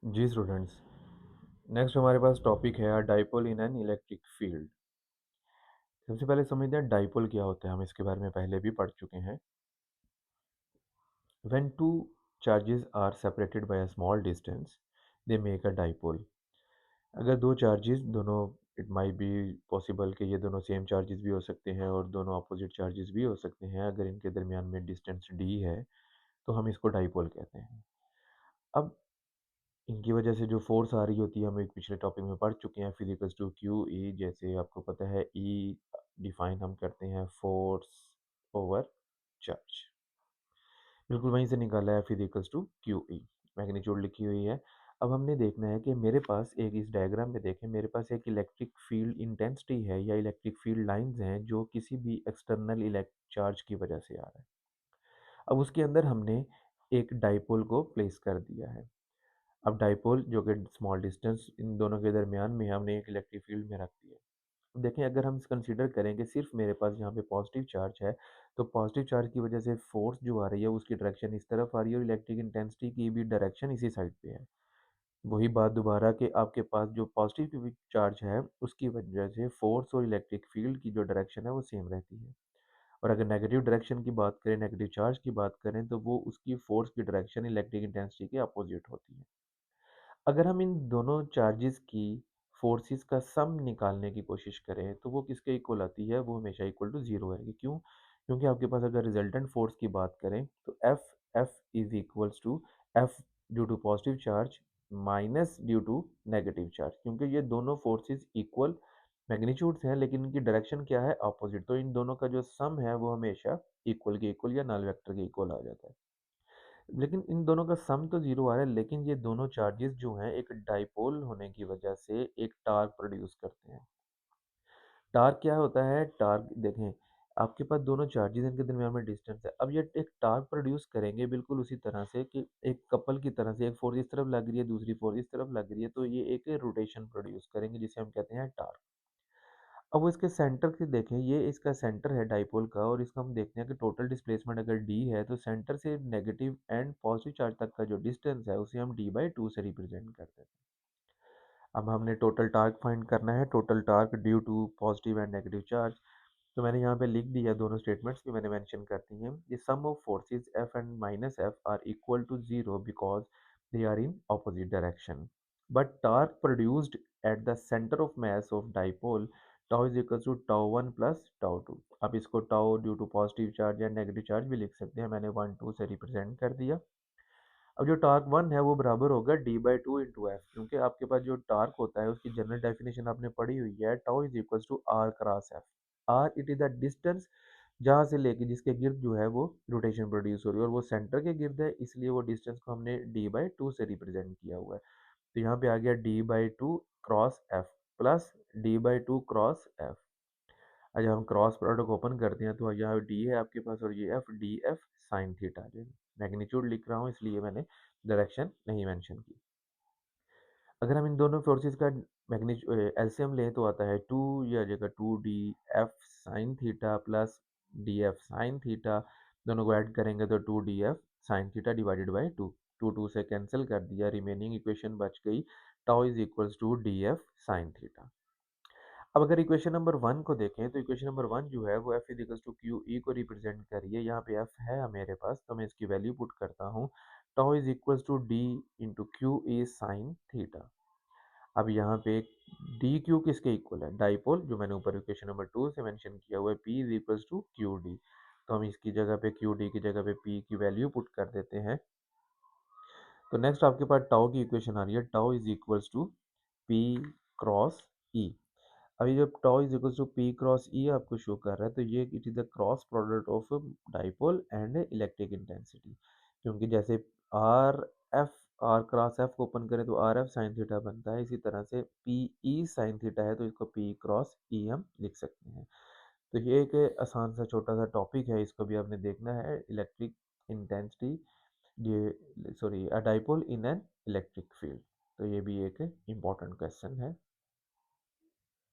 जी students, next हमारे पास topic है dipole in an electric field. सबसे पहले समझते हैं डाइपोल क्या होता है। हम इसके बारे में पहले भी पढ़ चुके हैं। When two charges are separated by a small distance they make a dipole. अगर दो चार्जेस दोनों, इट माइट बी पॉसिबल कि ये दोनों सेम चार्जेस भी हो सकते हैं और दोनों अपोजिट चार्जेस भी हो सकते हैं। अगर इनके दरमियान में डिस्टेंस डी है तो हम इसको डाइपोल कहते हैं। अब इनकी वजह से जो फ़ोर्स आ रही होती है, हम एक पिछले टॉपिक में पढ़ चुके हैं, फिज़िकल्स टू क्यू ई। जैसे आपको पता है ई डिफ़ाइन हम करते हैं फ़ोर्स ओवर चार्ज। बिल्कुल वहीं से निकाला है फिज़िकल्स टू क्यू ई। मैग्नीट्यूड लिखी हुई है। अब हमने देखना है कि मेरे पास एक, इस डायग्राम में देखें, मेरे पास एक इलेक्ट्रिक फ़ील्ड इंटेंसिटी है या इलेक्ट्रिक फ़ील्ड लाइन्स हैं जो किसी भी एक्सटर्नल इलेक्ट चार्ज की वजह से आ रहा है। अब उसके अंदर हमने एक डाइपोल को प्लेस कर दिया है। अब डाइपोल जो कि स्मॉल डिस्टेंस इन दोनों के दरमियान में है, हमने एक इलेक्ट्रिक फील्ड में रख दिया। देखें, अगर हम कंसीडर करें कि सिर्फ मेरे पास यहाँ पे पॉजिटिव चार्ज है, तो पॉजिटिव चार्ज की वजह से फोर्स जो आ रही है उसकी डायरेक्शन इस तरफ आ रही है और इलेक्ट्रिक इंटेंसिटी की भी डायरेक्शन इसी साइड पे है। वही बात दोबारा कि आपके पास जो पॉजिटिव चार्ज है उसकी वजह से फोर्स और इलेक्ट्रिक फील्ड की जो डायरेक्शन है वो सेम रहती है। और अगर नेगेटिव डायरेक्शन की बात करें, नेगेटिव चार्ज की बात करें, तो वो उसकी फोर्स की डायरेक्शन इलेक्ट्रिक इंटेंसिटी के अपोजिट होती है। अगर हम इन दोनों चार्जेस की फोर्सेस का सम निकालने की कोशिश करें तो वो किसके इक्वल आती है? वो हमेशा इक्वल टू ज़ीरो आएगी। क्यों? क्योंकि आपके पास अगर रिजल्टेंट फोर्स की बात करें तो F is equals to F due to positive charge minus due to negative charge. क्योंकि ये दोनों फोर्सेस इक्वल मैग्नीट्यूड्स हैं लेकिन इनकी डायरेक्शन क्या है? अपोजिट। तो इन दोनों का जो सम है वो हमेशा इक्वल के इक्वल या नल वेक्टर के इक्वल आ जाता है। लेकिन इन दोनों का सम तो ज़ीरो आ रहा है, लेकिन ये दोनों चार्जेस जो हैं एक डाइपोल होने की वजह से एक टार्क प्रोड्यूस करते हैं। टार्क क्या होता है? टार्क देखें, आपके पास दोनों चार्जेस, इनके दरमियान में डिस्टेंस है। अब ये एक टार्क प्रोड्यूस करेंगे बिल्कुल उसी तरह से कि एक कपल की तरह से, एक फोर्स इस तरफ लग रही है, दूसरी फोर्स इस तरफ लग रही है, तो ये एक रोटेशन प्रोड्यूस करेंगे जिसे हम कहते हैं टार्क। अब वो इसके सेंटर की देखें, ये इसका सेंटर है डाइपोल का और इसका हम देखते हैं कि टोटल डिस्प्लेसमेंट अगर डी है तो सेंटर से नेगेटिव एंड पॉजिटिव चार्ज तक का जो डिस्टेंस है उसे हम डी बाई टू से रिप्रेजेंट करते हैं। अब हमने टोटल टार्क फाइंड करना है, total torque due to positive and negative charge. तो मैंने यहाँ पे लिख दिया, दोनों स्टेटमेंट्स भी मैंने मेंशन कर दी हैं। The sum of forces F and minus F are equal to zero because they are in opposite direction, but torque produced at the centre of mass of dipole tau is equal to tau one plus tau two. अब इसको tau due to positive charge या negative charge भी लिख सकते हैं, मैंने one two से represent कर दिया। अब जो टार्क वन है वो बराबर होगा D by two into F, क्योंकि आपके पास जो टार्क होता है उसकी जनरल डेफिनेशन आपने पढ़ी हुई है, tau is equal to R cross F. R it is the distance जहाँ से लेके जिसके गिर्द जो है वो रोटेशन प्रोड्यूस हो रही है और वो सेंटर के गिर्द है, इसलिए वो डिस्टेंस को हमने डी बाई टू से रिप्रेजेंट किया हुआ है। तो यहाँ पे आ गया D by to cross F plus D by to cross F. जब हम क्रॉस प्रोडक्ट ओपन करते हैं तो यहाँ डी है आपके पास और ये F, D F sine theta. जो मैग्नीट्यूड लिख रहा हूँ इसलिए मैंने डायरेक्शन नहीं मेंशन की। अगर हम इन दोनों फोर्सेस का मैग्नीट्यूड एलसीएम लें तो आता है टू, या जगह two D F sine theta plus D F sine theta. दोनों को ऐड करेंगे तो two D F sine theta divided by two. Two two से कैंसिल कर दिया, रिमेनिंग इक्वेशन बच गई tau is equals to D F sine theta. अब अगर इक्वेशन नंबर वन को देखें तो इक्वेशन नंबर वन जो है वो F is equals to Q E को रिप्रेजेंट करिए। यहाँ पे एफ है मेरे पास तो मैं इसकी वैल्यू पुट करता हूँ, tau is equals to D into Q E sine theta. अब यहाँ पे डी क्यू किसके इक्वल है? डाइपोल, जो मैंने ऊपर इक्वेशन नंबर टू से मेंशन किया हुआ है, P is equals to Q D. तो हम इसकी जगह पे क्यू डी की जगह पे पी की वैल्यू पुट कर देते हैं। तो नेक्स्ट आपके पास टाउ की इक्वेशन आ रही है, tau is equals to P cross E. अभी जब tau is equals to P cross E आपको शो कर रहा है तो ये it is the cross product of dipole and electric intensity. क्योंकि जैसे R F, R cross F को ओपन करें तो आर एफ साइन थीटा बनता है, इसी तरह से पी ई साइन थीटा है तो इसको पी क्रॉस ई हम लिख सकते हैं। तो ये एक आसान सा छोटा सा टॉपिक है, इसको भी आपने देखना है, इलेक्ट्रिक इंटेंसिटी, ये sorry, a dipole in an electric field. तो ये भी एक इम्पॉर्टेंट क्वेश्चन है।